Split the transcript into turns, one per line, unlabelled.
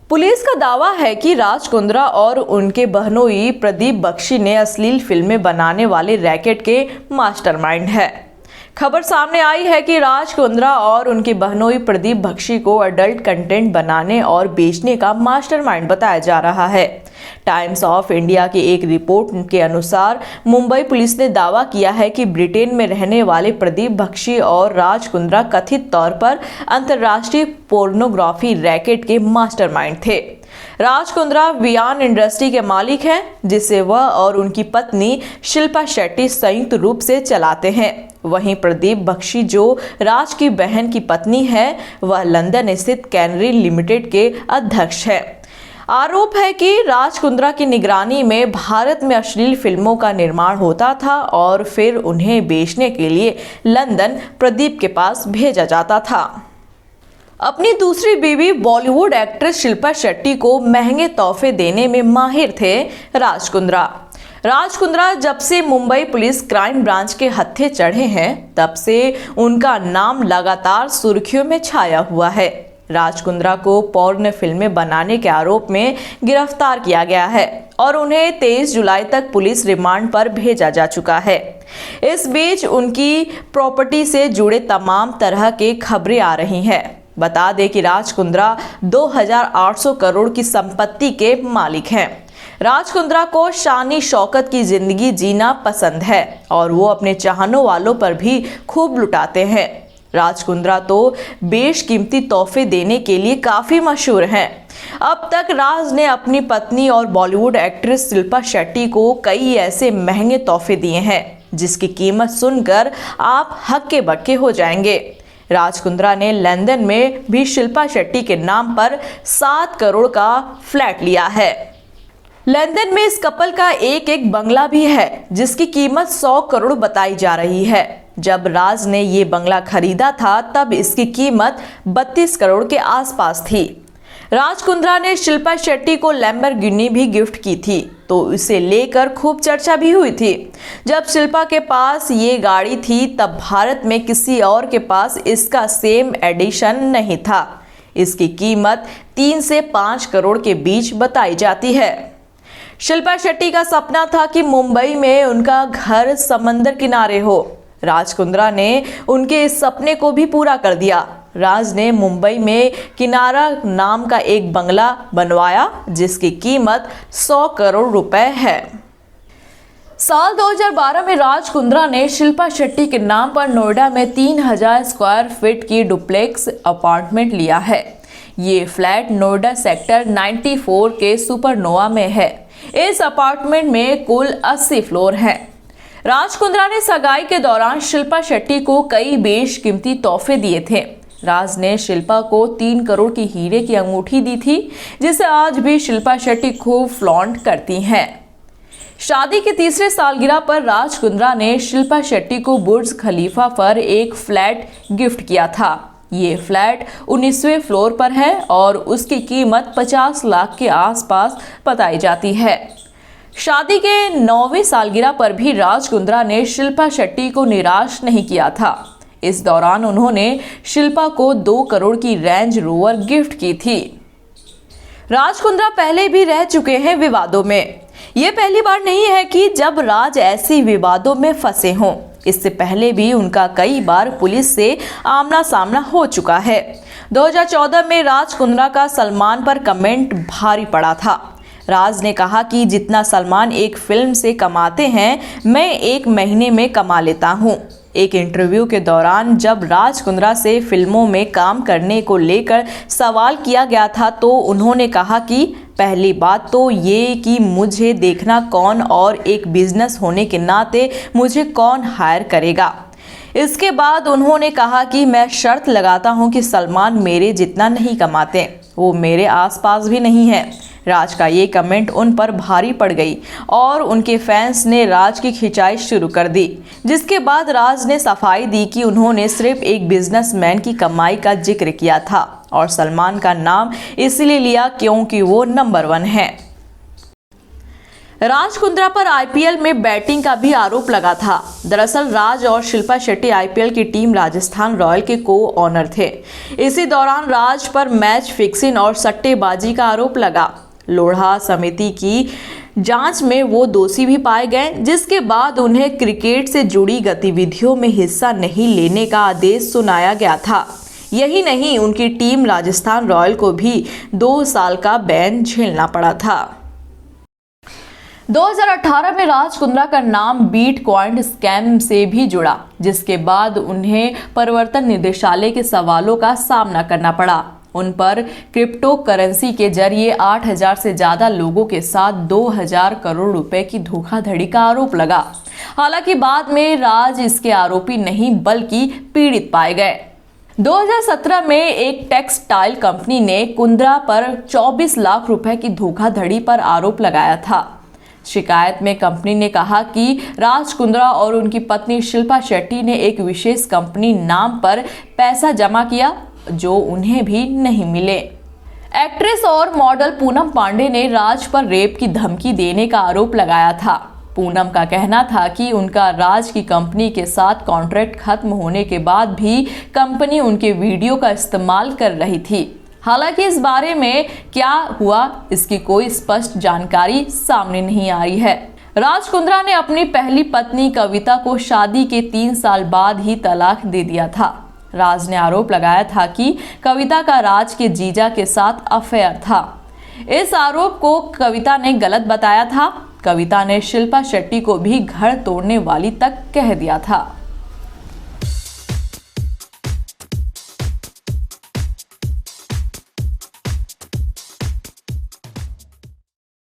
Police का दावा है कि राज कुंद्रा और उनके बहनोई प्रदीप बख्शी ने अश्लील फिल्में बनाने वाले रैकेट के मास्टरमाइंड है। खबर सामने आई है कि राज कुंद्रा और उनकी बहनोई प्रदीप बख्शी को अडल्ट कंटेंट बनाने और बेचने का मास्टरमाइंड बताया जा रहा है। टाइम्स ऑफ इंडिया की एक रिपोर्ट के अनुसार मुंबई पुलिस ने दावा किया है कि ब्रिटेन में रहने वाले प्रदीप बख्शी और राज कुंद्रा कथित तौर पर अंतर्राष्ट्रीय पोर्नोग्राफी रैकेट के मास्टरमाइंड थे। राज कुंद्रा वियान इंडस्ट्री के मालिक हैं, जिसे वह और उनकी पत्नी शिल्पा शेट्टी संयुक्त रूप से चलाते हैं। वहीं प्रदीप बख्शी, जो राज की बहन की पत्नी है, वह लंदन स्थित कैनरी लिमिटेड के अध्यक्ष है। आरोप है कि राज कुंद्रा की निगरानी में भारत में अश्लील फिल्मों का निर्माण होता था और फिर उन्हें बेचने के लिए लंदन प्रदीप के पास भेजा जाता था। अपनी दूसरी बीवी बॉलीवुड एक्ट्रेस शिल्पा शेट्टी को महंगे तोहफे देने में माहिर थे राज कुंद्रा। राज कुंद्रा जब से मुंबई पुलिस क्राइम ब्रांच के हत्थे चढ़े हैं, तब से उनका नाम लगातार सुर्खियों में छाया हुआ है। राज कुंद्रा को पॉर्न फिल्में बनाने के आरोप में गिरफ्तार किया गया है और उन्हें 23 जुलाई तक पुलिस रिमांड पर भेजा जा चुका है। इस बीच उनकी प्रॉपर्टी से जुड़े तमाम तरह की खबरें आ रही हैं। बता दें कि राज कुंद्रा 2800 करोड़ की संपत्ति के मालिक हैं। राज कुंद्रा को शानी शौकत की जिंदगी जीना पसंद है और वो अपने चाहने वालों पर भी खूब लुटाते हैं। राज कुंद्रा तो बेशकीमती तोहफे देने के लिए काफी मशहूर हैं। अब तक राज ने अपनी पत्नी और बॉलीवुड एक्ट्रेस शिल्पा शेट्टी को कई ऐसे महंगे तोहफे दिए हैं जिसकी कीमत सुनकर आप हक्के बक्के हो जाएंगे। राज कुंद्रा ने लंदन में भी शिल्पा शेट्टी के नाम पर 7 करोड़ का फ्लैट लिया है। लंदन में इस कपल का एक बंगला भी है जिसकी कीमत 100 करोड़ बताई जा रही है। जब राज ने ये बंगला खरीदा था तब इसकी कीमत 32 करोड़ के आसपास थी। राज कुंद्रा ने शिल्पा शेट्टी को लैम्बोर्गिनी भी गिफ्ट की थी, तो इसे लेकर खूब चर्चा भी हुई थी। जब शिल्पा के पास ये गाड़ी थी तब भारत में किसी और के पास इसका सेम एडिशन नहीं था। इसकी कीमत 3 से 5 करोड़ के बीच बताई जाती है। शिल्पा शेट्टी का सपना था कि मुंबई में उनका घर समंदर किनारे हो। राज कुंद्रा ने उनके इस सपने को भी पूरा कर दिया। राज ने मुंबई में किनारा नाम का एक बंगला बनवाया जिसकी कीमत 100 करोड़ रुपए है। साल 2012 में राज कुंद्रा ने शिल्पा शेट्टी के नाम पर नोएडा में 3000 स्क्वायर फीट की डुप्लेक्स अपार्टमेंट लिया है। ये फ्लैट नोएडा सेक्टर 94 के सुपरनोवा में है। इस अपार्टमेंट में कुल 80 फ्लोर हैं। राज कुंद्रा ने सगाई के दौरान शिल्पा शेट्टी को कई बेशकीमती तोहफे दिए थे। राज ने शिल्पा को 3 करोड़ की हीरे की अंगूठी दी थी, जिसे आज भी शिल्पा शेट्टी खूब फ्लॉन्ट करती हैं। शादी की तीसरे सालगिरह पर राज कुंद्रा ने शिल्पा शेट्टी को बुर्ज खलीफा पर एक फ्लैट गिफ्ट किया था। ये फ्लैट 19वें फ्लोर पर है और उसकी कीमत 50 लाख के आसपास बताई जाती है। शादी के 9वीं सालगिरह पर भी राज कुंद्रा ने शिल्पा शेट्टी को निराश नहीं किया था। इस दौरान उन्होंने शिल्पा को 2 करोड़ की रेंज रोवर गिफ्ट की थी। राज कुंद्रा पहले भी रह चुके हैं विवादों में। ये पहली बार नहीं है कि जब राज ऐसी विवादों में फंसे हों। इससे पहले भी उनका कई बार पुलिस से आमना सामना हो चुका है। 2014 में राज कुंद्रा का सलमान पर कमेंट भारी पड़ा था। राज ने कहा कि जितना सलमान एक फिल्म से कमाते हैं, मैं 1 महीने में कमा लेता हूं। एक इंटरव्यू के दौरान जब राज कुंद्रा से फिल्मों में काम करने को लेकर सवाल किया गया था तो उन्होंने कहा कि पहली बात तो ये कि मुझे देखना कौन और एक बिजनेस होने के नाते मुझे कौन हायर करेगा। इसके बाद उन्होंने कहा कि मैं शर्त लगाता हूं कि सलमान मेरे जितना नहीं कमाते, वो मेरे आसपास भी नहीं है। राज का ये कमेंट उन पर भारी पड़ गई और उनके फैंस ने राज की खिंचाई शुरू कर दी, जिसके बाद राज ने सफाई दी कि उन्होंने सिर्फ एक बिजनेसमैन की कमाई का जिक्र किया था और सलमान का नाम इसलिए लिया क्योंकि वो नंबर 1 है। राज कुंद्रा पर आईपीएल में बैटिंग का भी आरोप लगा था। दरअसल राज और शिल्पा शेट्टी आईपीएल की टीम राजस्थान रॉयल के को ऑनर थे। इसी दौरान राज पर मैच फिक्सिंग और सट्टेबाजी का आरोप लगा। लोढ़ा समिति की जांच में वो दोषी भी पाए गए, जिसके बाद उन्हें क्रिकेट से जुड़ी गतिविधियों में हिस्सा नहीं लेने का आदेश सुनाया गया था। यही नहीं, उनकी टीम राजस्थान रॉयल को भी 2 साल का बैन झेलना पड़ा था। 2018 में राज कुंद्रा का नाम बिटकॉइन स्कैम से भी जुड़ा, जिसके बाद उन्हें प्रवर्तन निदेशालय के सवालों का सामना करना पड़ा। उन पर क्रिप्टो करेंसी के जरिए 8,000 से ज्यादा लोगों के साथ 2,000 करोड़ रुपए की धोखाधड़ी का आरोप लगा। हालांकि बाद में राज इसके आरोपी नहीं बल्कि पीड़ित पाए गए। 2017 में एक टेक्सटाइल कंपनी ने कुंद्रा पर 24 लाख रुपए की धोखाधड़ी पर आरोप लगाया था। शिकायत में कंपनी ने कहा कि राज कुंद्रा और उनकी पत्नी शिल्पा शेट्टी ने एक विशेष कंपनी नाम पर पैसा जमा किया जो उन्हें भी नहीं मिले। एक्ट्रेस और मॉडल पूनम पांडे ने राज पर रेप की धमकी देने का आरोप लगाया था। पूनम का कहना था कि उनका राज की कंपनी के साथ कॉन्ट्रैक्ट खत्म होने के बाद भी कंपनी उनके वीडियो का इस्तेमाल कर रही थी। हालांकि इस बारे में क्या हुआ इसकी कोई स्पष्ट जानकारी सामने नहीं आई है। राज कुंद्रा ने अपनी पहली पत्नी कविता को शादी के 3 साल बाद ही तलाक दे दिया था। राज ने आरोप लगाया था कि कविता का राज के जीजा के साथ अफेयर था। इस आरोप को कविता ने गलत बताया था। कविता ने शिल्पा शेट्टी को भी घर तोड़ने वाली तक कह दिया था।